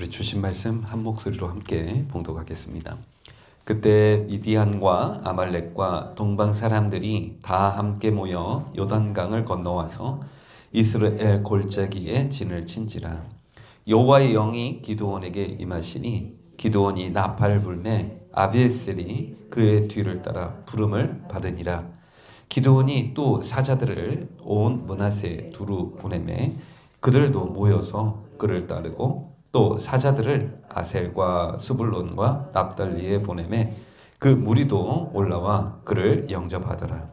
우리 주신 말씀 한 목소리로 함께 봉독하겠습니다. 그때 미디안과 아말렉과 동방 사람들이 다 함께 모여 요단강을 건너와서 이스라엘 골짜기에 진을 친지라. 여호와의 영이 기드온에게 임하시니 기드온이 나팔을 불매 아비에셀이 그의 뒤를 따라 부름을 받으니라. 기드온이 또 사자들을 온 므낫세 두루 보내매 그들도 모여서 그를 따르고 또 사자들을 아셀과 스불론과 납달리에 보내매 그 무리도 올라와 그를 영접하더라.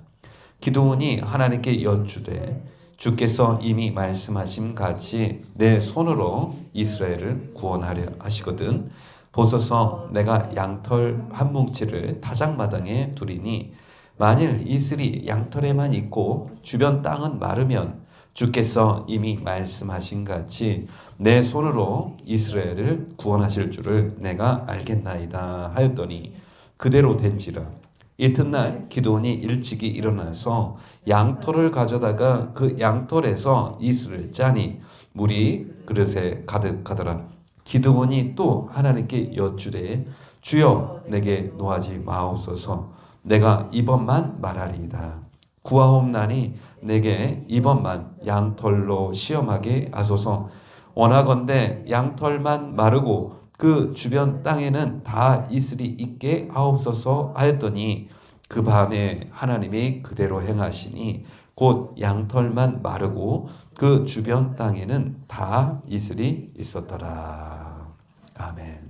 기드온이 하나님께 여쭈되 주께서 이미 말씀하신 같이 내 손으로 이스라엘을 구원하려 하시거든 보소서 내가 양털 한 뭉치를 타작마당에 두리니 만일 이슬이 양털에만 있고 주변 땅은 마르면 주께서 이미 말씀하신 같이 내 손으로 이스라엘을 구원하실 줄을 내가 알겠나이다 하였더니 그대로 된지라. 이튿날 기드온이 일찍이 일어나서 양털을 가져다가 그 양털에서 이슬을 짜니 물이 그릇에 가득하더라. 기드온이 또 하나님께 여쭈되 주여 내게 노하지 마옵소서 내가 이번만 말하리이다. 구하옵나니 내게 이번만 양털로 시험하게 하소서. 원하건대 양털만 마르고 그 주변 땅에는 다 이슬이 있게 하옵소서 하였더니 그 밤에 하나님이 그대로 행하시니 곧 양털만 마르고 그 주변 땅에는 다 이슬이 있었더라. 아멘.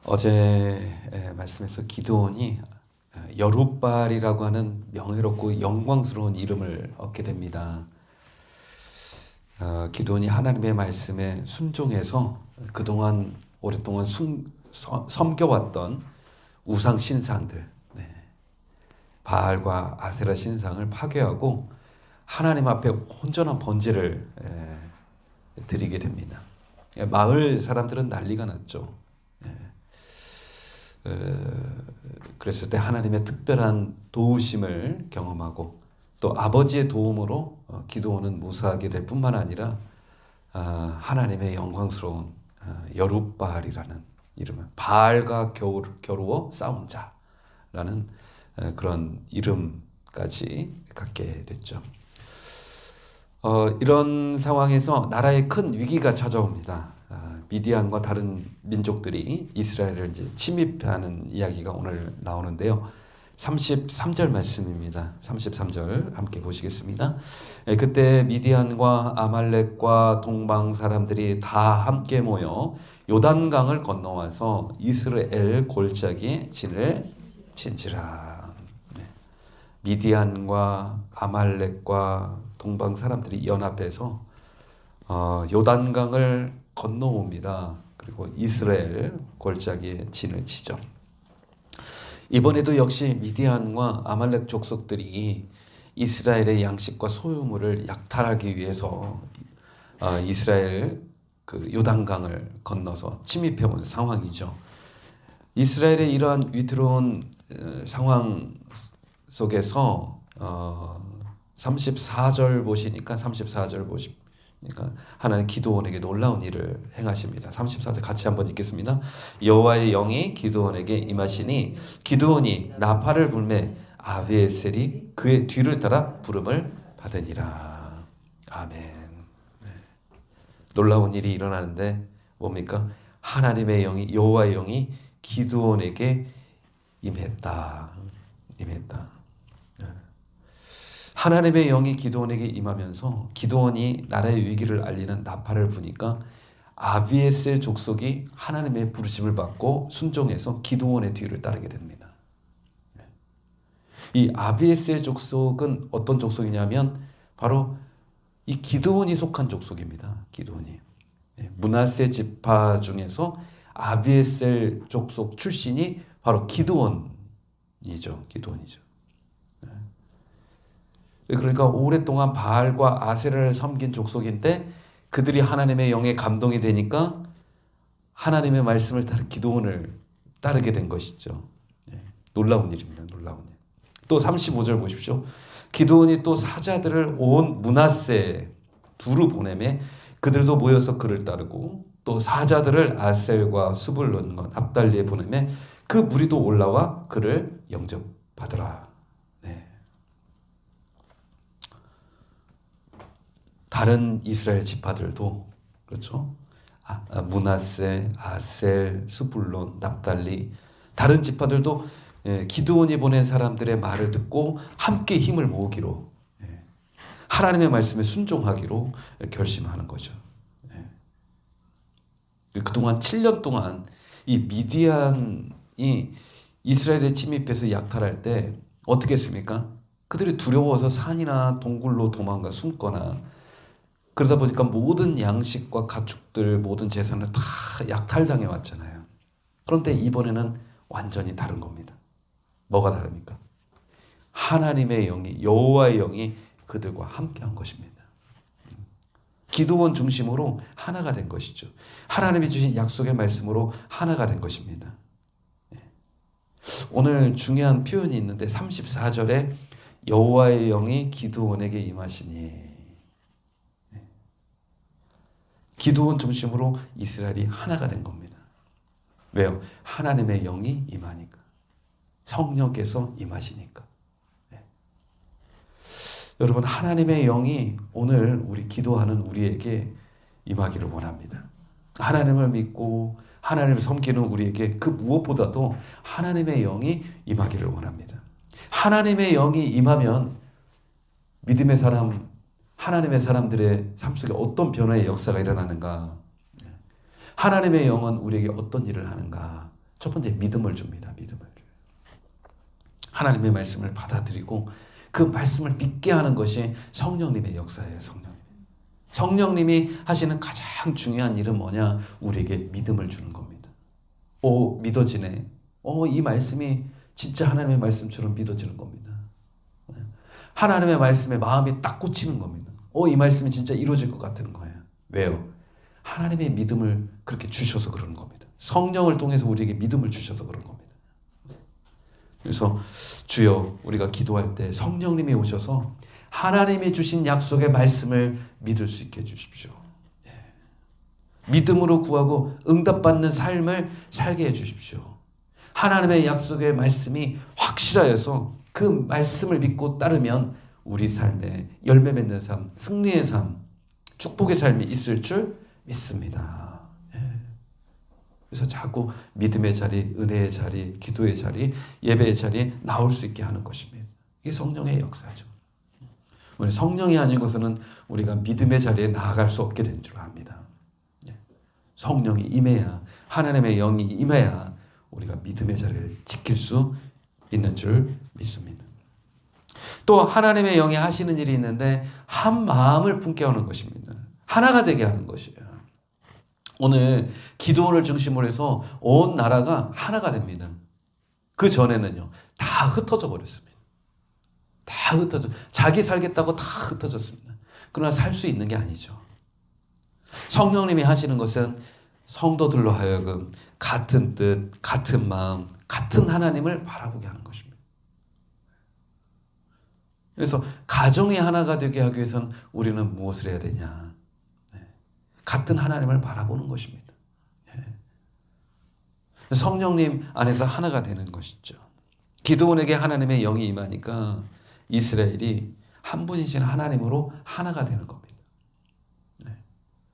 어제 말씀에서 기드온이 여룻발이라고 하는 명예롭고 영광스러운 이름을 얻게 됩니다. 기드온이 하나님의 말씀에 순종해서 그동안 오랫동안 섬겨왔던 우상 신상들, 바알과 아세라 신상을 파괴하고 하나님 앞에 온전한 번제를 드리게 됩니다. 마을 사람들은 난리가 났죠. 그랬을 때 하나님의 특별한 도우심을 경험하고 또 아버지의 도움으로 기드온은 무사하게 될 뿐만 아니라 하나님의 영광스러운 여룻바알이라는 이름을 바알과 겨루어 싸운 자라는 그런 이름까지 갖게 됐죠. 이런 상황에서 나라에 큰 위기가 찾아옵니다. 미디안과 다른 민족들이 이스라엘을 이제 침입하는 이야기가 오늘 나오는데요. 33절 말씀입니다. 33절 함께 보시겠습니다. 그때 미디안과 아말렉과 동방 사람들이 다 함께 모여 요단강을 건너와서 이스라엘 골짜기에 진을 친지라. 미디안과 아말렉과 동방 사람들이 연합해서 요단강을 건너옵니다. 그리고 이스라엘 골짜기에 진을 치죠. 이번에도 역시 미디안과 아말렉 족속들이 이스라엘의 양식과 소유물을 약탈하기 위해서 이스라엘 그 요단강을 건너서 침입해온 상황이죠. 이스라엘의 이러한 위태로운 상황 속에서 34절 보시니까 그러니까 하나님 기드온에게 놀라운 일을 행하십니다. 34절 같이 한번 읽겠습니다. 여호와의 영이 기드온에게 임하시니 기드온이 나팔을 불매 아비에셀이 그의 뒤를 따라 부름을 받으니라. 아멘. 놀라운 일이 일어나는데 뭡니까? 하나님의 영이 여호와의 영이 기드온에게 임했다. 하나님의 영이 기드온에게 임하면서 기드온이 나라의 위기를 알리는 나팔을 부니까 아비에셀 족속이 하나님의 부르심을 받고 순종해서 기드온의 뒤를 따르게 됩니다. 이 아비에셀 족속은 어떤 족속이냐면 바로 이 기드온이 속한 족속입니다. 기드온이 므낫세 지파 중에서 아비에셀 족속 출신이 바로 기드온이죠. 그러니까 오랫동안 바알과 아세라를 섬긴 족속인데 그들이 하나님의 영에 감동이 되니까 하나님의 말씀을 따라 기드온을 따르게 된 것이죠. 놀라운 일입니다. 놀라운 일. 또 35절 보십시오. 기드온이 또 사자들을 온 므낫세 두루 보내매 그들도 모여서 그를 따르고 또 사자들을 아셀과 스불론과 납달리에 보내매 그 무리도 올라와 그를 영접하더라. 네. 다른 이스라엘 지파들도 그렇죠. 므낫세, 아셀, 스불론, 납달리 다른 지파들도 기드온이 보낸 사람들의 말을 듣고 함께 힘을 모으기로 하나님의 말씀에 순종하기로 결심하는 거죠. 그동안 7년 동안 이 미디안이 이스라엘에 침입해서 약탈할 때 어떻게 했습니까? 그들이 두려워서 산이나 동굴로 도망가 숨거나 그러다 보니까 모든 양식과 가축들, 모든 재산을 다 약탈당해 왔잖아요. 그런데 이번에는 완전히 다른 겁니다. 뭐가 다릅니까? 하나님의 영이, 여호와의 영이 그들과 함께한 것입니다. 기드온 중심으로 하나가 된 것이죠. 하나님이 주신 약속의 말씀으로 하나가 된 것입니다. 오늘 중요한 표현이 있는데 34절에 여호와의 영이 기드온에게 임하시니 기드온 중심으로 이스라엘이 하나가 된 겁니다. 왜요? 하나님의 영이 임하니까. 성령께서 임하시니까. 여러분 하나님의 영이 오늘 우리 기도하는 우리에게 임하기를 원합니다. 하나님을 믿고 하나님을 섬기는 우리에게 그 무엇보다도 하나님의 영이 임하기를 원합니다. 하나님의 영이 임하면 믿음의 사람, 하나님의 사람들의 삶 속에 어떤 변화의 역사가 일어나는가? 하나님의 영은 우리에게 어떤 일을 하는가? 첫 번째 믿음을 줍니다. 믿음을. 하나님의 말씀을 받아들이고 그 말씀을 믿게 하는 것이 성령님의 역사예요. 성령님이 하시는 가장 중요한 일은 뭐냐? 우리에게 믿음을 주는 겁니다. 믿어지네. 이 말씀이 진짜 하나님의 말씀처럼 믿어지는 겁니다. 하나님의 말씀에 마음이 딱 꽂히는 겁니다. 이 말씀이 진짜 이루어질 것 같은 거예요. 왜요? 하나님의 믿음을 그렇게 주셔서 그러는 겁니다. 성령을 통해서 우리에게 믿음을 주셔서 그런 겁니다. 그래서 주여 우리가 기도할 때 성령님이 오셔서 하나님이 주신 약속의 말씀을 믿을 수 있게 해주십시오. 믿음으로 구하고 응답받는 삶을 살게 해주십시오. 하나님의 약속의 말씀이 확실하여서 그 말씀을 믿고 따르면 우리 삶에 열매 맺는 삶, 승리의 삶, 축복의 삶이 있을 줄 믿습니다. 그래서 자꾸 믿음의 자리, 은혜의 자리, 기도의 자리, 예배의 자리에 나올 수 있게 하는 것입니다. 이게 성령의 역사죠. 우리 성령이 아니고서는 우리가 믿음의 자리에 나아갈 수 없게 된 줄 압니다. 성령이 임해야, 하나님의 영이 임해야 우리가 믿음의 자리를 지킬 수 있는 줄 믿습니다. 또 하나님의 영이 하시는 일이 있는데 한 마음을 품게 하는 것입니다. 하나가 되게 하는 것이에요. 오늘 기도를 중심으로 해서 온 나라가 하나가 됩니다. 그 전에는요, 다 흩어져 버렸습니다. 다 흩어져, 자기 살겠다고 다 흩어졌습니다. 그러나 살 수 있는 게 아니죠. 성령님이 하시는 것은 성도들로 하여금 같은 뜻, 같은 마음, 같은 하나님을 바라보게 하는 것입니다. 그래서 가정이 하나가 되게 하기 위해서는 우리는 무엇을 해야 되냐? 같은 하나님을 바라보는 것입니다. 성령님 안에서 하나가 되는 것이죠. 기드온에게 하나님의 영이 임하니까 이스라엘이 한 분이신 하나님으로 하나가 되는 겁니다.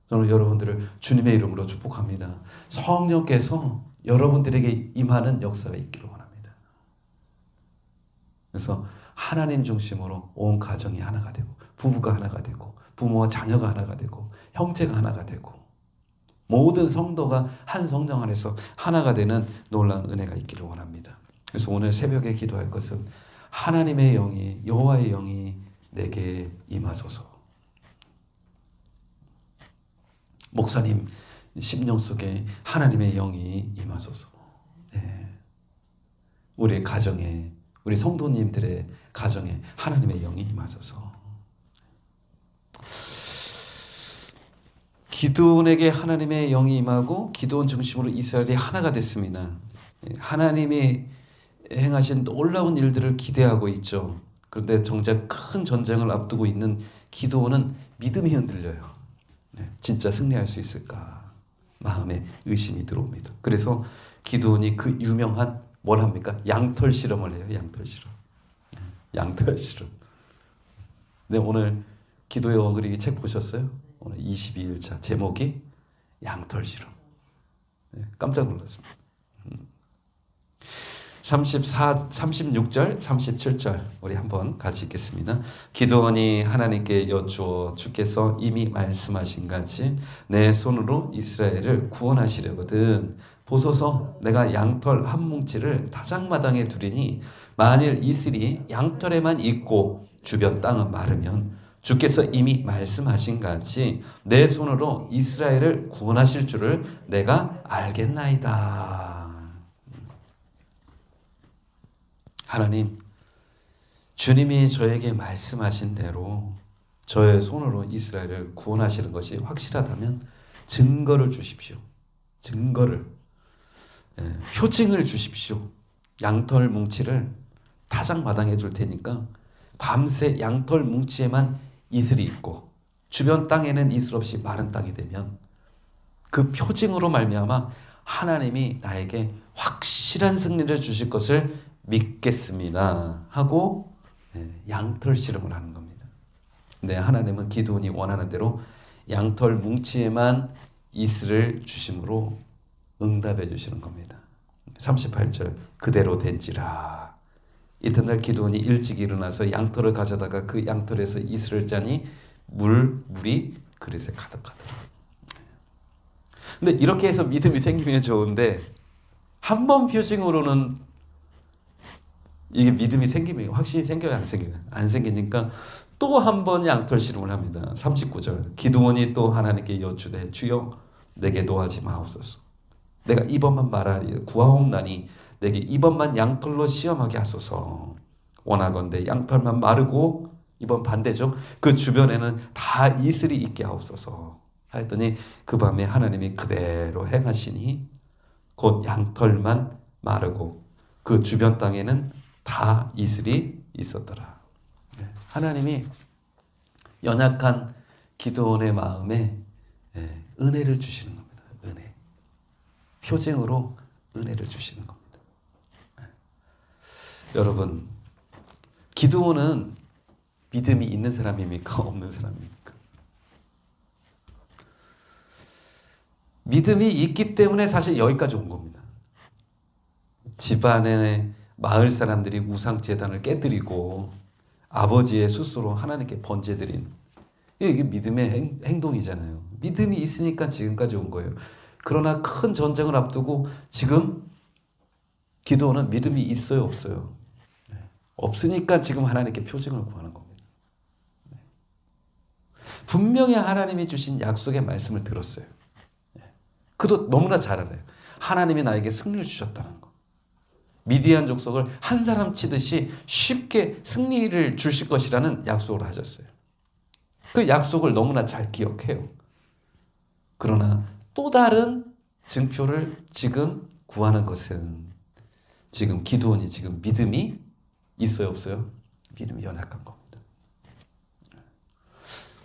저는 여러분들을 주님의 이름으로 축복합니다. 성령께서 여러분들에게 임하는 역사가 있기를 원합니다. 그래서 하나님 중심으로 온 가정이 하나가 되고 부부가 하나가 되고 부모와 자녀가 하나가 되고 형제가 하나가 되고 모든 성도가 한 성령 안에서 하나가 되는 놀라운 은혜가 있기를 원합니다. 그래서 오늘 새벽에 기도할 것은 하나님의 영이, 여호와의 영이 내게 임하소서. 목사님 심령 속에 하나님의 영이 임하소서. 우리 가정에, 우리 성도님들의 가정에 하나님의 영이 임하소서. 기드온에게 하나님의 영이 임하고 기드온 중심으로 이스라엘이 하나가 됐습니다. 하나님이 행하신 놀라운 일들을 기대하고 있죠. 그런데 정작 큰 전쟁을 앞두고 있는 기도원은 믿음이 흔들려요. 진짜 승리할 수 있을까? 마음에 의심이 들어옵니다. 그래서 기도원이 그 유명한 뭘 합니까? 양털 실험을 해요. 양털 실험. 양털 실험. 네, 오늘 기도의 어그리기 책 보셨어요? 오늘 22일차 제목이 양털 실험. 깜짝 놀랐습니다. 36절, 37절 우리 한번 같이 읽겠습니다. 기드온이 하나님께 여쭈어 주께서 이미 말씀하신 같이 내 손으로 이스라엘을 구원하시려거든 보소서 내가 양털 한 뭉치를 타작마당에 두리니 만일 이슬이 양털에만 있고 주변 땅은 마르면 주께서 이미 말씀하신 같이 내 손으로 이스라엘을 구원하실 줄을 내가 알겠나이다. 하나님, 주님이 저에게 말씀하신 대로 저의 손으로 이스라엘을 구원하시는 것이 확실하다면 증거를 주십시오. 증거를, 표징을 주십시오. 양털 뭉치를 타작마당에 줄 테니까 밤새 양털 뭉치에만 이슬이 있고 주변 땅에는 이슬 없이 마른 땅이 되면 그 표징으로 말미암아 하나님이 나에게 확실한 승리를 주실 것을 믿겠습니다 하고 양털 실험을 하는 겁니다. 근데 하나님은 기드온이 원하는 대로 양털 뭉치에만 이슬을 주심으로 응답해 주시는 겁니다. 38절 그대로 된지라. 이튿날 기드온이 일찍 일어나서 양털을 가져다가 그 양털에서 이슬을 짜니 물이 그릇에 가득하더라. 근데 이렇게 해서 믿음이 생기면 좋은데 한 번 표징으로는 이게 믿음이 생기면 확실히 생겨요, 안 생겨요? 안 생기니까 또 한 번 양털 실험을 합니다. 39절 기드온이 또 하나님께 여쭈되 주여 내게 노하지 마옵소서. 내가 이번만 말하리 구하옵나니 내게 이번만 양털로 시험하게 하소서. 원하건대 양털만 마르고 이번 반대죠. 그 주변에는 다 이슬이 있게 하옵소서. 하였더니 그 밤에 하나님이 그대로 행하시니 곧 양털만 마르고 그 주변 땅에는 다 이슬이 있었더라. 하나님이 연약한 기드온의 마음에 은혜를 주시는 겁니다. 은혜. 표징으로 은혜를 주시는 겁니다. 여러분, 기드온은 믿음이 있는 사람입니까? 없는 사람입니까? 믿음이 있기 때문에 사실 여기까지 온 겁니다. 집안의 마을 사람들이 우상 제단을 깨뜨리고 아버지의 숫소로 하나님께 번제드린 이게 믿음의 행동이잖아요. 믿음이 있으니까 지금까지 온 거예요. 그러나 큰 전쟁을 앞두고 지금 기드온은 믿음이 있어요, 없어요? 없으니까 지금 하나님께 표징을 구하는 겁니다. 분명히 하나님이 주신 약속의 말씀을 들었어요. 그도 너무나 잘 알아요. 하나님이 나에게 승리를 주셨다는 거. 미디안 족속을 한 사람 치듯이 쉽게 승리를 주실 것이라는 약속을 하셨어요. 그 약속을 너무나 잘 기억해요. 그러나 또 다른 증표를 지금 구하는 것은 지금 기드온이 지금 믿음이 있어요, 없어요? 믿음이 연약한 겁니다.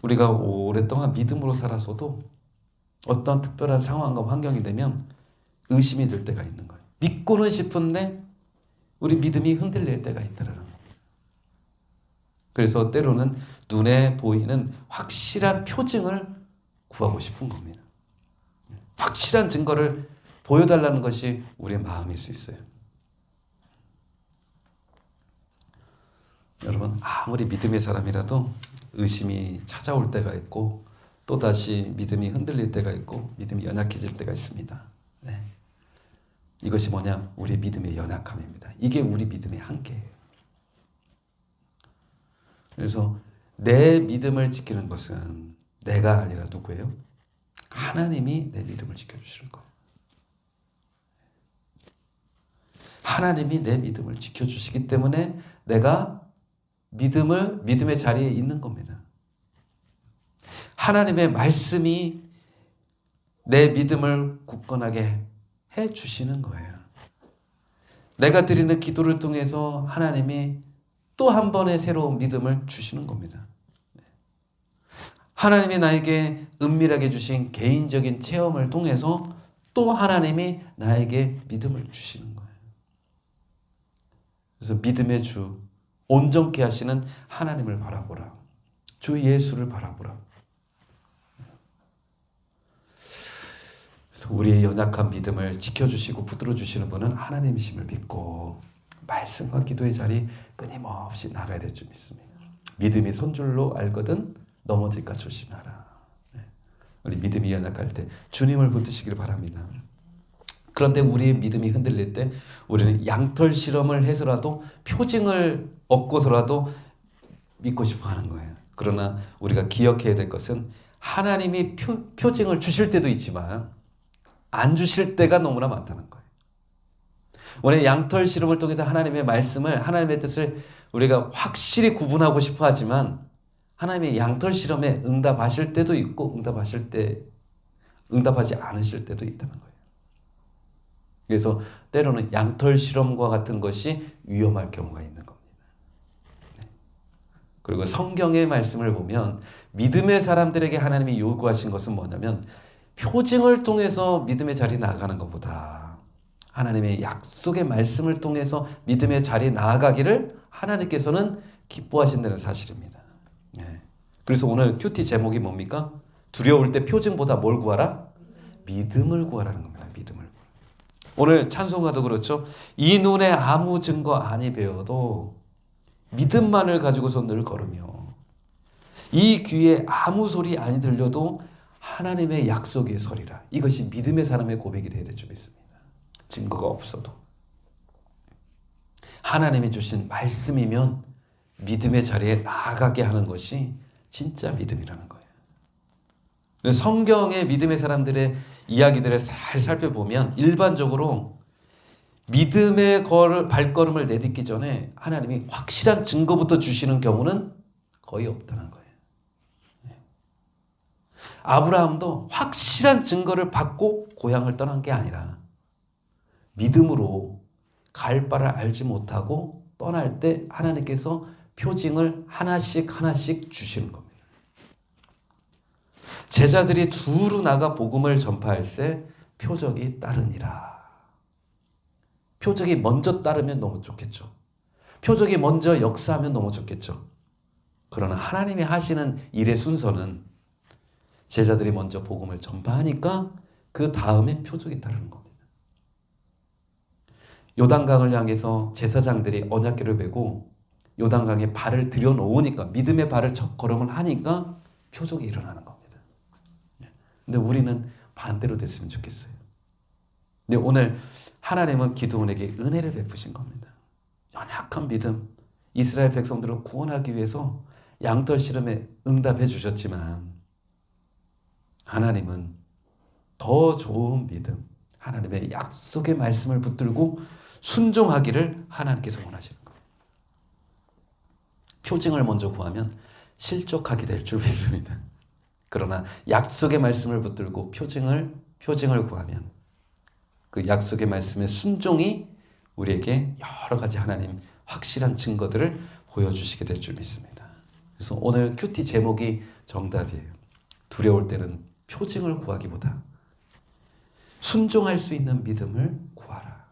우리가 오랫동안 믿음으로 살아서도 어떤 특별한 상황과 환경이 되면 의심이 들 때가 있는 거예요. 믿고는 싶은데 우리 믿음이 흔들릴 때가 있다는 겁니다. 그래서 때로는 눈에 보이는 확실한 표징을 구하고 싶은 겁니다. 확실한 증거를 보여달라는 것이 우리의 마음일 수 있어요. 여러분, 아무리 믿음의 사람이라도 의심이 찾아올 때가 있고 또다시 믿음이 흔들릴 때가 있고 믿음이 연약해질 때가 있습니다. 네. 이것이 뭐냐? 우리 믿음의 연약함입니다. 이게 우리 믿음의 한계예요. 그래서 내 믿음을 지키는 것은 내가 아니라 누구예요? 하나님이 내 믿음을 지켜주시는 거예요. 하나님이 내 믿음을 지켜주시기 때문에 내가 믿음의 자리에 있는 겁니다. 하나님의 말씀이 내 믿음을 굳건하게 해주시는 거예요. 내가 드리는 기도를 통해서 하나님이 또 한 번의 새로운 믿음을 주시는 겁니다. 하나님이 나에게 은밀하게 주신 개인적인 체험을 통해서 또 하나님이 나에게 믿음을 주시는 거예요. 그래서 믿음의 주, 온전케 하시는 하나님을 바라보라. 주 예수를 바라보라. 그래서 우리의 연약한 믿음을 지켜주시고 붙들어주시는 분은 하나님이심을 믿고 말씀과 기도의 자리 끊임없이 나가야 될 줄 믿습니다. 믿음이 손줄로 알거든 넘어질까 조심하라. 우리 믿음이 연약할 때 주님을 붙드시길 바랍니다. 그런데 우리의 믿음이 흔들릴 때 우리는 양털 실험을 해서라도 표징을 얻고서라도 믿고 싶어 하는 거예요. 그러나 우리가 기억해야 될 것은 하나님이 표징을 주실 때도 있지만 안 주실 때가 너무나 많다는 거예요. 원래 양털 실험을 통해서 하나님의 말씀을, 하나님의 뜻을 우리가 확실히 구분하고 싶어 하지만 하나님의 양털 실험에 응답하실 때도 있고 응답하지 않으실 때도 있다는 거예요. 그래서 때로는 양털 실험과 같은 것이 위험할 경우가 있는 겁니다. 그리고 성경의 말씀을 보면 믿음의 사람들에게 하나님이 요구하신 것은 뭐냐면 표징을 통해서 믿음의 자리에 나아가는 것보다 하나님의 약속의 말씀을 통해서 믿음의 자리에 나아가기를 하나님께서는 기뻐하신다는 사실입니다. 그래서 오늘 큐티 제목이 뭡니까? 두려울 때 표징보다 뭘 구하라? 믿음을 구하라는 겁니다. 믿음을. 오늘 찬송가도 그렇죠. 이 눈에 아무 증거 아니 배워도 믿음만을 가지고서 늘 걸으며 이 귀에 아무 소리 아니 들려도 하나님의 약속의 소리라. 이것이 믿음의 사람의 고백이 되어야 될 줄 믿습니다. 증거가 없어도 하나님이 주신 말씀이면 믿음의 자리에 나아가게 하는 것이 진짜 믿음이라는 거예요. 성경의 믿음의 사람들의 이야기들을 잘 살펴보면 일반적으로 믿음의 발걸음을 내딛기 전에 하나님이 확실한 증거부터 주시는 경우는 거의 없다는 거예요. 아브라함도 확실한 증거를 받고 고향을 떠난 게 아니라 믿음으로 갈 바를 알지 못하고 떠날 때 하나님께서 표징을 하나씩 주시는 겁니다. 제자들이 두루 나가 복음을 전파할세 표적이 따르니라. 표적이 먼저 따르면 너무 좋겠죠. 표적이 먼저 역사하면 너무 좋겠죠. 그러나 하나님이 하시는 일의 순서는 제자들이 먼저 복음을 전파하니까 그 다음에 표적이 따르는 겁니다. 요단강을 향해서 제사장들이 언약궤를 메고 요단강에 발을 들여놓으니까 믿음의 발을 첫걸음을 하니까 표적이 일어나는 겁니다. 근데 우리는 반대로 됐으면 좋겠어요. 근데 오늘 하나님은 기드온에게 은혜를 베푸신 겁니다. 연약한 믿음, 이스라엘 백성들을 구원하기 위해서 양털 실험에 응답해 주셨지만 하나님은 더 좋은 믿음, 하나님의 약속의 말씀을 붙들고 순종하기를 하나님께서 원하시는 거예요. 표징을 먼저 구하면 실족하게 될 줄 믿습니다. 그러나 약속의 말씀을 붙들고 표징을 구하면 그 약속의 말씀의 순종이 우리에게 여러 가지 하나님 확실한 증거들을 보여주시게 될 줄 믿습니다. 그래서 오늘 큐티 제목이 정답이에요. 두려울 때는 표징을 구하기보다 순종할 수 있는 믿음을 구하라.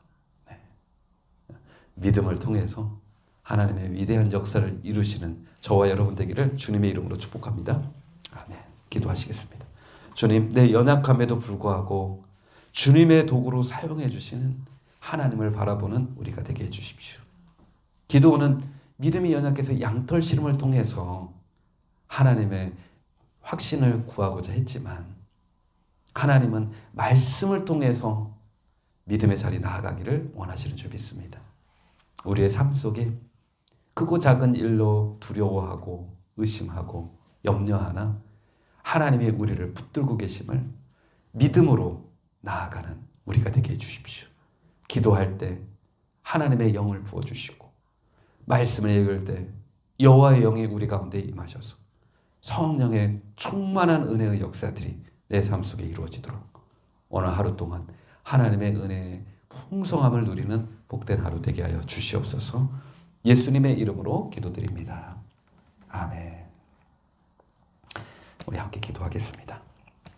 믿음을 통해서 하나님의 위대한 역사를 이루시는 저와 여러분 되기를 주님의 이름으로 축복합니다. 아멘. 기도하시겠습니다. 주님, 내 연약함에도 불구하고 주님의 도구로 사용해 주시는 하나님을 바라보는 우리가 되게 해 주십시오. 기도는 믿음이 연약해서 양털 실험을 통해서 하나님의 확신을 구하고자 했지만 하나님은 말씀을 통해서 믿음의 자리에 나아가기를 원하시는 줄 믿습니다. 우리의 삶 속에 크고 작은 일로 두려워하고 의심하고 염려하나 하나님의 우리를 붙들고 계심을 믿음으로 나아가는 우리가 되게 해주십시오. 기도할 때 하나님의 영을 부어주시고 말씀을 읽을 때 여호와의 영이 우리 가운데 임하셔서 성령의 충만한 은혜의 역사들이 내 삶 속에 이루어지도록 오늘 하루 동안 하나님의 은혜의 풍성함을 누리는 복된 하루 되게 하여 주시옵소서. 예수님의 이름으로 기도드립니다. 아멘. 우리 함께 기도하겠습니다.